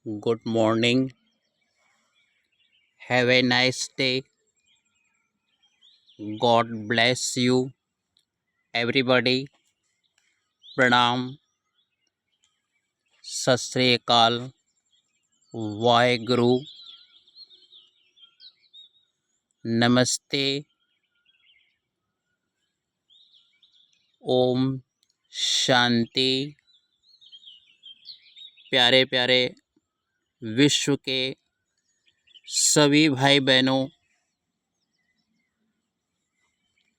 Good morning. Have a nice day. God bless you, everybody. Pranam, Sat Sri Akal, Vaheguru, Namaste, Om शांति। प्यारे प्यारे विश्व के सभी भाई बहनों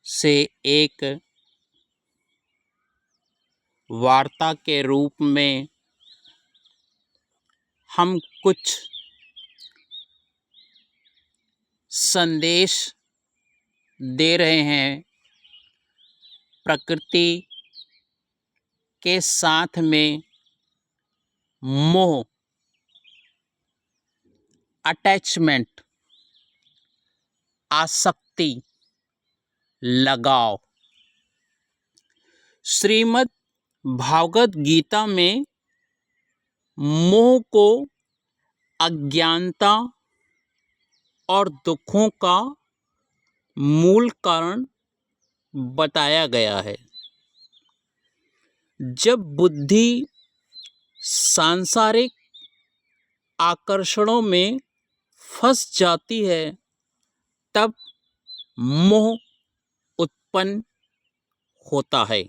से एक वार्ता के रूप में हम कुछ संदेश दे रहे हैं प्रकृति के साथ में मोह, अटैचमेंट, आसक्ति, लगाव। श्रीमद् भागवत गीता में मोह को अज्ञानता और दुखों का मूल कारण बताया गया है। जब बुद्धि सांसारिक आकर्षणों में फंस जाती है तब मोह उत्पन्न होता है।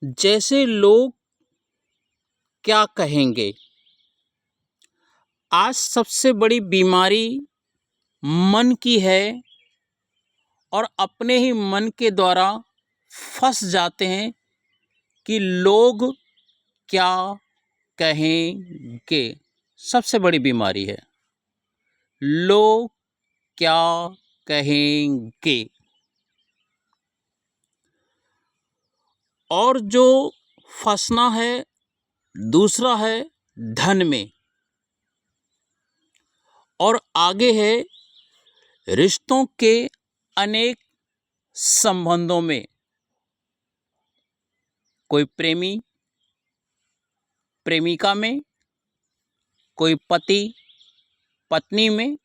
जैसे लोग क्या कहेंगे, आज सबसे बड़ी बीमारी मन की है और अपने ही मन के द्वारा फंस जाते हैं कि लोग क्या कहेंगे। सबसे बड़ी बीमारी है लोग क्या कहेंगे। और जो फंसना है दूसरा है धन में, और आगे है रिश्तों के अनेक संबंधों में। कोई प्रेमी प्रेमिका में, कोई पति पत्नी में,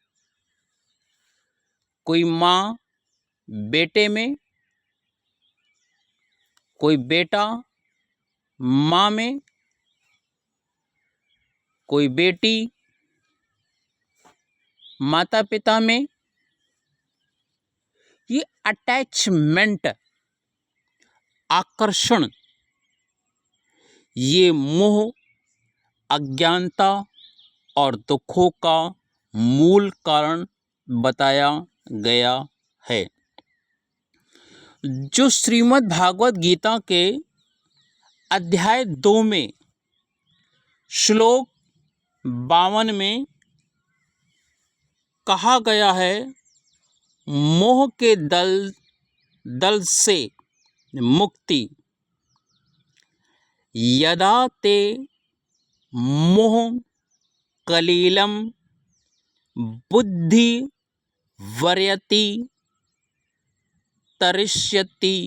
कोई माँ बेटे में, कोई बेटा माँ में, कोई बेटी माता पिता में। ये अटैचमेंट, आकर्षण, ये मोह, अज्ञानता और दुखों का मूल कारण बताया गया है। जो श्रीमद् भागवत गीता के अध्याय 2 में श्लोक 52 में कहा गया है, मोह के दल से मुक्ति। यदा ते मोह कलीलम बुद्धि वर्यति तरिष्यति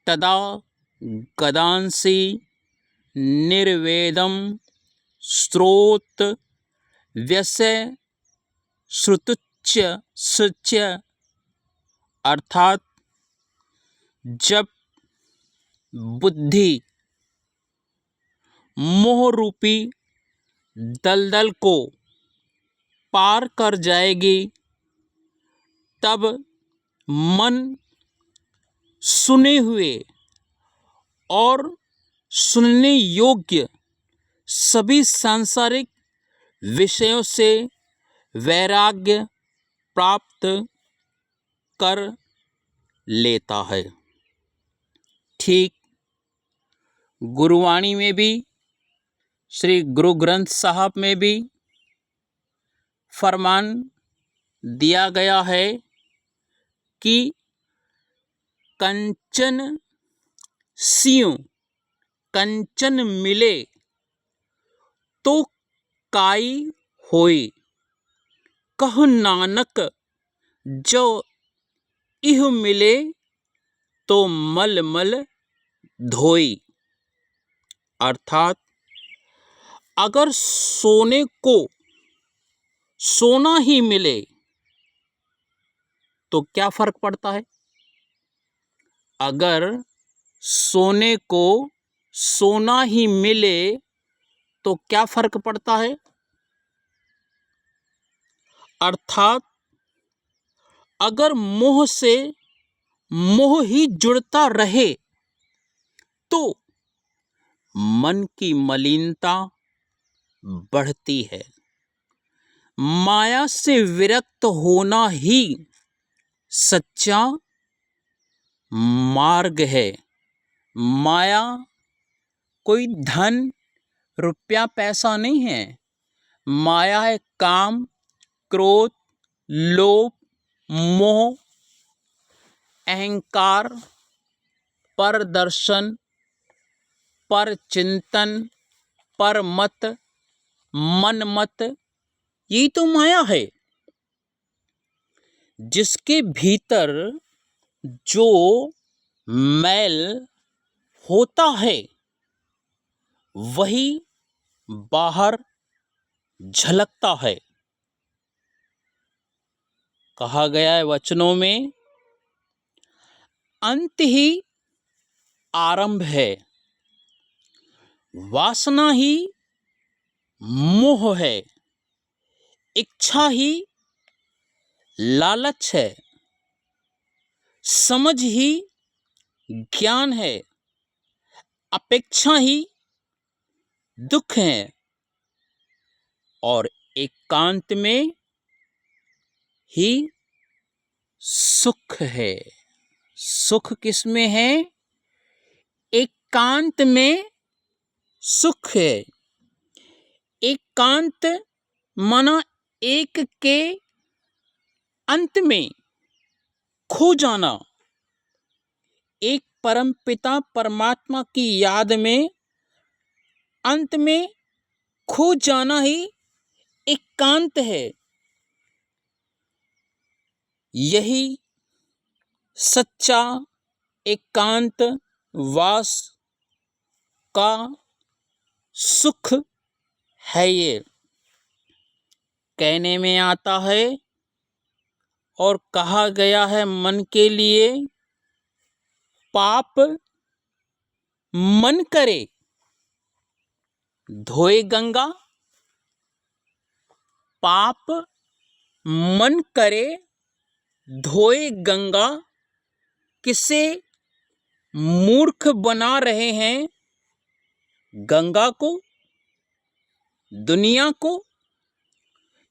तदा गदांसि निर्वेदम स्रोत व्यस्य श्रुतुच्च सुच्य। अर्थात जब बुद्धि मोह रूपी दलदल को पार कर जाएगी तब मन सुने हुए और सुनने योग्य सभी सांसारिक विषयों से वैराग्य प्राप्त कर लेता है। ठीक गुरुवाणी में भी, श्री गुरु ग्रंथ साहब में भी फरमान दिया गया है कि कंचन सियो कंचन मिले तो काई होए। कह नानक जो इह मिले तो मल मल धोई। अर्थात अगर सोने को सोना ही मिले तो क्या फर्क पड़ता है? अगर सोने को सोना ही मिले तो क्या फर्क पड़ता है? अर्थात अगर मोह से मोह ही जुड़ता रहे तो मन की मलिनता बढ़ती है। माया से विरक्त होना ही सच्चा मार्ग है। माया कोई धन रुपया पैसा नहीं है। माया है काम, क्रोध, लोभ, मोह, अहंकार, परदर्शन, पर चिंतन, पर मत, मन मत, यही तो माया है। जिसके भीतर जो मैल होता है वही बाहर झलकता है। कहा गया है वचनों में, अंत ही आरंभ है, वासना ही मोह है, इच्छा ही लालच है, समझ ही ज्ञान है, अपेक्षा ही दुख है और एकांत में ही सुख है। सुख किसमें है? एकांत में सुख है। एकांत माना एक के अंत में खो जाना। एक परम पिता परमात्मा की याद में अंत में खो जाना ही एकांत है। यही सच्चा एकांत वास का सुख है। ये कहने में आता है और कहा गया है, मन के लिए पाप मन करे धोए गंगा। पाप मन करे धोए गंगा। किसे मूर्ख बना रहे हैं? गंगा को, दुनिया को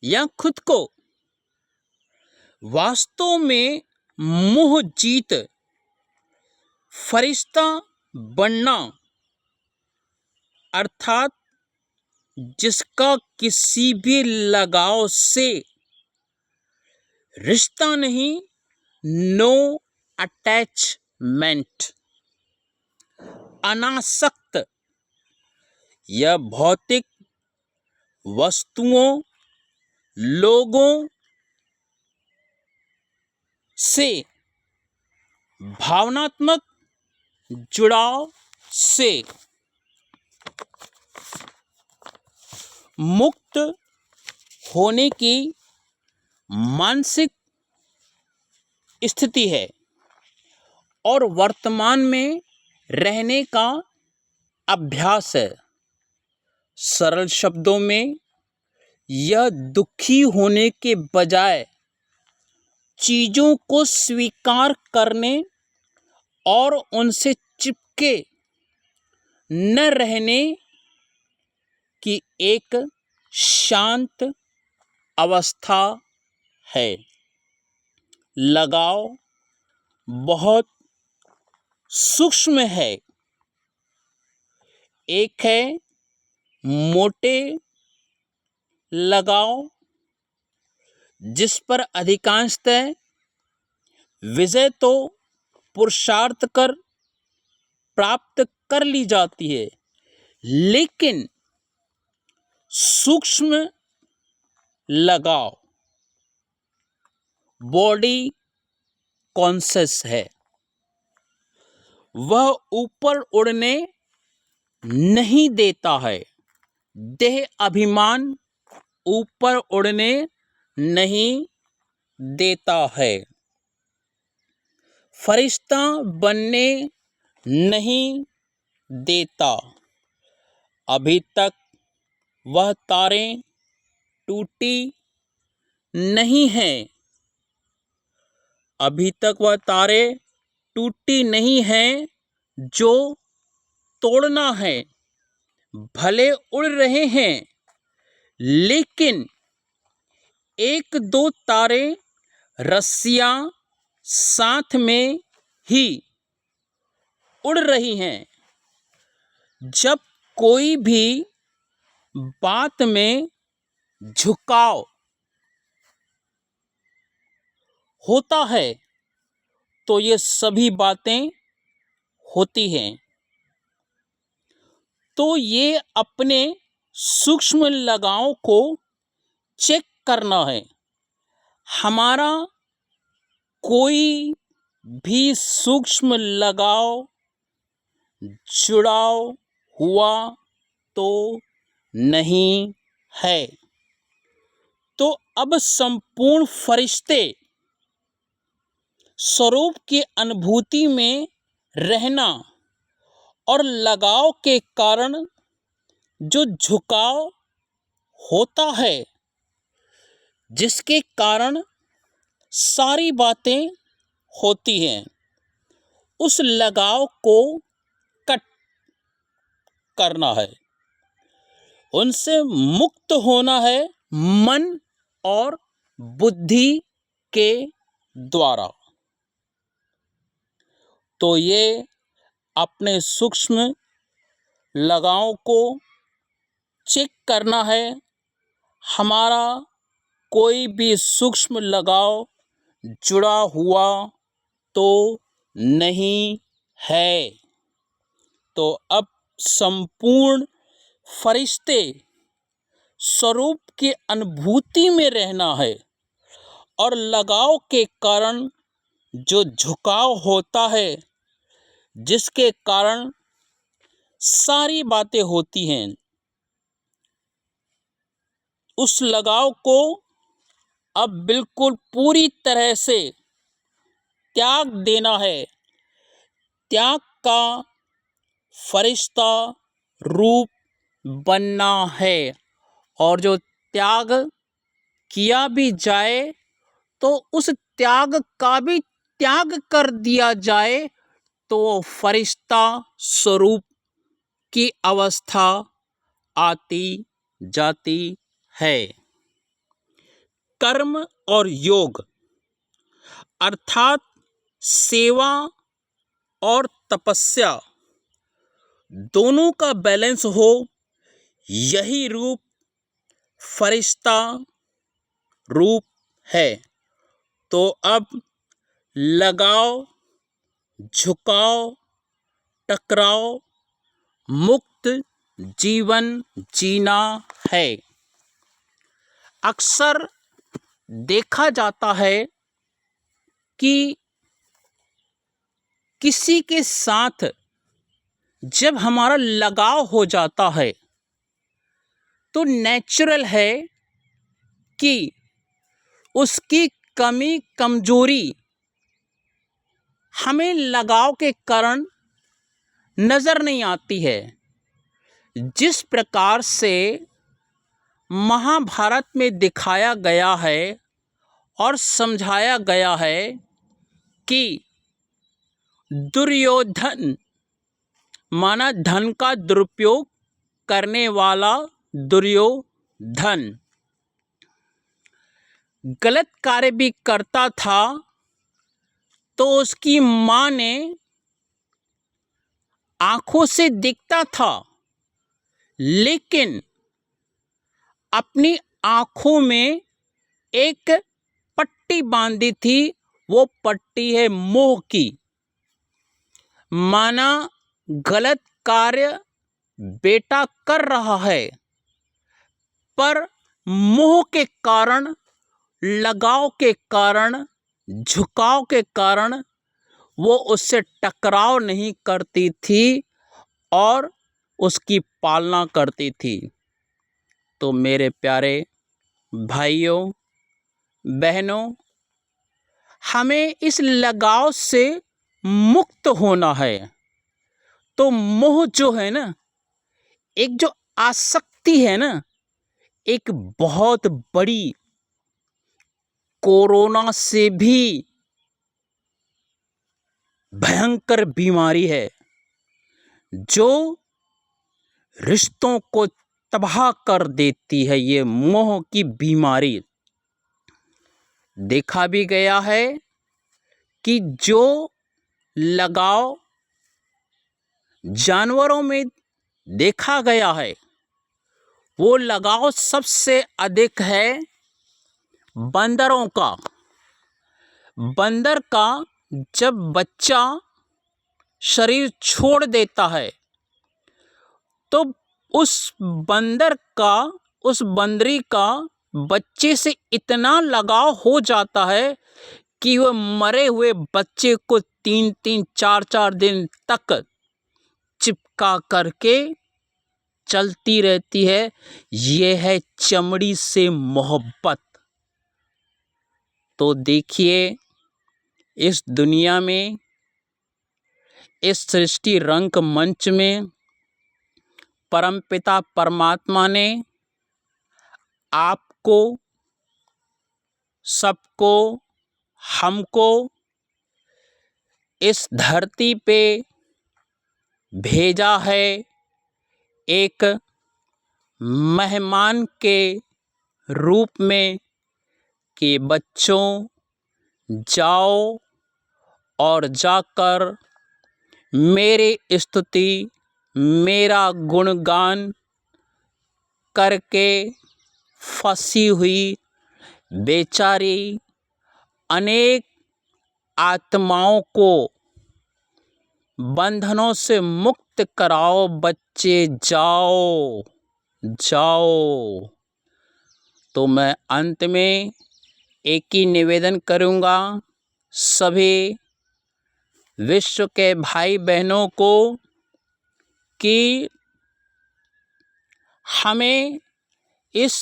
या खुद को? वास्तव में मोह जीत फरिश्ता बनना अर्थात जिसका किसी भी लगाव से रिश्ता नहीं, नो अटैचमेंट, अनासक्त, यह भौतिक वस्तुओं लोगों से भावनात्मक जुड़ाव से मुक्त होने की मानसिक स्थिति है और वर्तमान में रहने का अभ्यास है। सरल शब्दों में यह दुखी होने के बजाय चीजों को स्वीकार करने और उनसे चिपके न रहने की एक शांत अवस्था है। लगाव बहुत सूक्ष्म है। एक है मोटे लगाव जिस पर अधिकांशतः विजय तो पुरुषार्थ कर प्राप्त कर ली जाती है, लेकिन सूक्ष्म लगाव बॉडी कॉन्शियस है। वह ऊपर उड़ने नहीं देता है। देह अभिमान ऊपर उड़ने नहीं देता है। फरिश्ता बनने नहीं देता। अभी तक वह तारें टूटी नहीं हैं। अभी तक वह तारें टूटी नहीं हैं जो तोड़ना है। भले उड़ रहे हैं, लेकिन एक दो तारे रस्सियां साथ में ही उड़ रही हैं। जब कोई भी बात में झुकाव होता है तो ये सभी बातें होती हैं। तो ये अपने सूक्ष्म लगाव को चेक करना है। हमारा कोई भी सूक्ष्म लगाव जुड़ाव हुआ तो नहीं है। तो अब संपूर्ण फरिश्ते स्वरूप की अनुभूति में रहना और लगाव के कारण जो झुकाव होता है, जिसके कारण सारी बातें होती हैं, उस लगाव को कट करना है। उनसे मुक्त होना है मन और बुद्धि के द्वारा। तो ये अपने सूक्ष्म लगाव को चेक करना है। हमारा कोई भी सूक्ष्म लगाव जुड़ा हुआ तो नहीं है। तो अब संपूर्ण फरिश्ते स्वरूप की अनुभूति में रहना है और लगाव के कारण जो झुकाव होता है, जिसके कारण सारी बातें होती हैं, उस लगाव को अब बिल्कुल पूरी तरह से त्याग देना है। त्याग का फरिश्ता रूप बनना है। और जो त्याग किया भी जाए तो उस त्याग का भी त्याग कर दिया जाए तो फरिश्ता स्वरूप की अवस्था आती जाती है। कर्म और योग अर्थात सेवा और तपस्या दोनों का बैलेंस हो, यही रूप फरिश्ता रूप है। तो अब लगाव, झुकाव, टकराव मुक्त जीवन जीना है। अक्सर देखा जाता है कि किसी के साथ जब हमारा लगाव हो जाता है तो नेचुरल है कि उसकी कमी कमजोरी हमें लगाव के कारण नजर नहीं आती है। जिस प्रकार से महाभारत में दिखाया गया है और समझाया गया है कि दुर्योधन माना धन का दुरुपयोग करने वाला दुर्योधन गलत कार्य भी करता था, तो उसकी माँ ने आंखों से दिखता था, लेकिन अपनी आंखों में एक पट्टी बांधी थी। वो पट्टी है मोह की। माना गलत कार्य बेटा कर रहा है, पर मोह के कारण, लगाव के कारण, झुकाव के कारण वो उससे टकराव नहीं करती थी और उसकी पालना करती थी। तो मेरे प्यारे भाइयों बहनों, हमें इस लगाव से मुक्त होना है। तो मोह जो है ना, एक जो आसक्ति है ना, एक बहुत बड़ी कोरोना से भी भयंकर बीमारी है जो रिश्तों को तबाह कर देती है। ये मोह की बीमारी देखा भी गया है कि जो लगाव जानवरों में देखा गया है, वो लगाव सबसे अधिक है बंदरों का। बंदर का जब बच्चा शरीर छोड़ देता है तो उस बंदर का, उस बंदरी का बच्चे से इतना लगाव हो जाता है कि वह मरे हुए बच्चे को 3-3 4-4 दिन तक चिपका करके चलती रहती है। ये है चमड़ी से मोहब्बत। तो देखिए, इस दुनिया में, इस सृष्टि रंग मंच में परमपिता परमात्मा ने आपको, सबको, हमको इस धरती पे भेजा है एक मेहमान के रूप में कि बच्चों जाओ और जाकर मेरी स्तुति, मेरा गुणगान करके फंसी हुई बेचारी अनेक आत्माओं को बंधनों से मुक्त कराओ। बच्चे जाओ जाओ। तो मैं अंत में एक ही निवेदन करूँगा सभी विश्व के भाई बहनों को कि हमें इस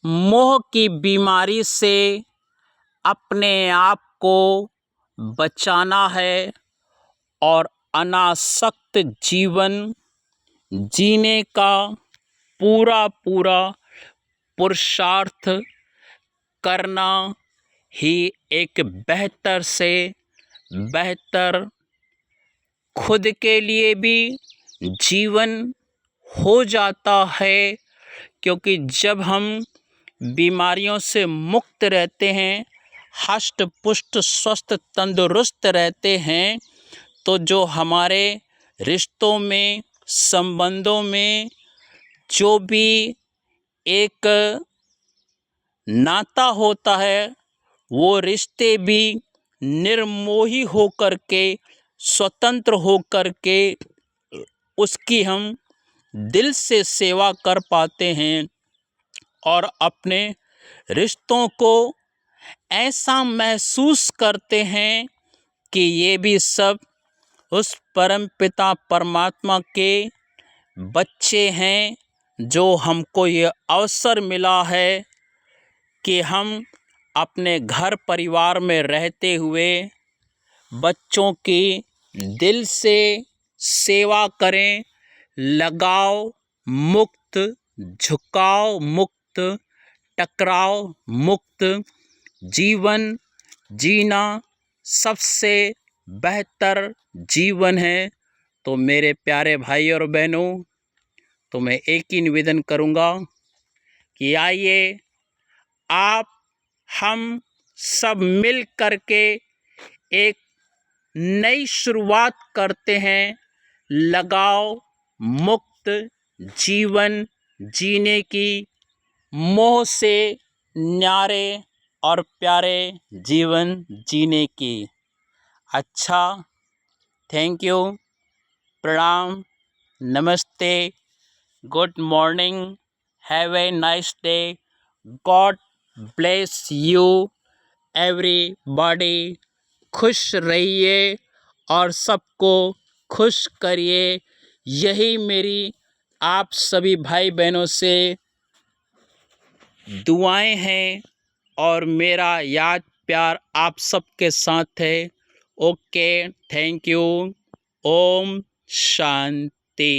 मोह की बीमारी से अपने आप को बचाना है और अनासक्त जीवन जीने का पूरा पूरा पुरुषार्थ करना ही एक बेहतर से बेहतर खुद के लिए भी जीवन हो जाता है। क्योंकि जब हम बीमारियों से मुक्त रहते हैं, हष्ट पुष्ट स्वस्थ तंदुरुस्त रहते हैं, तो जो हमारे रिश्तों में, संबंधों में जो भी एक नाता होता है, वो रिश्ते भी निर्मोही होकर के, स्वतंत्र होकर के उसकी हम दिल से सेवा कर पाते हैं और अपने रिश्तों को ऐसा महसूस करते हैं कि ये भी सब उस परमपिता परमात्मा के बच्चे हैं, जो हमको ये अवसर मिला है कि हम अपने घर परिवार में रहते हुए बच्चों की दिल से सेवा करें। लगाव मुक्त, झुकाव मुक्त, टकराव मुक्त जीवन जीना सबसे बेहतर जीवन है। तो मेरे प्यारे भाई और बहनों, तो मैं एक ही निवेदन करूँगा कि आइए आप हम सब मिल करके एक नई शुरुआत करते हैं। लगाव मुक्त जीवन जीने की, मोह से न्यारे और प्यारे जीवन जीने की। अच्छा, थैंक यू, प्रणाम, नमस्ते, good morning, have a nice day, God bless you everybody. खुश रहिए, और सबको खुश करिए। यही मेरी आप सभी भाई बहनों से दुआएं हैं और मेरा याद प्यार आप सबके साथ है। Okay, thank you. ओम शांति।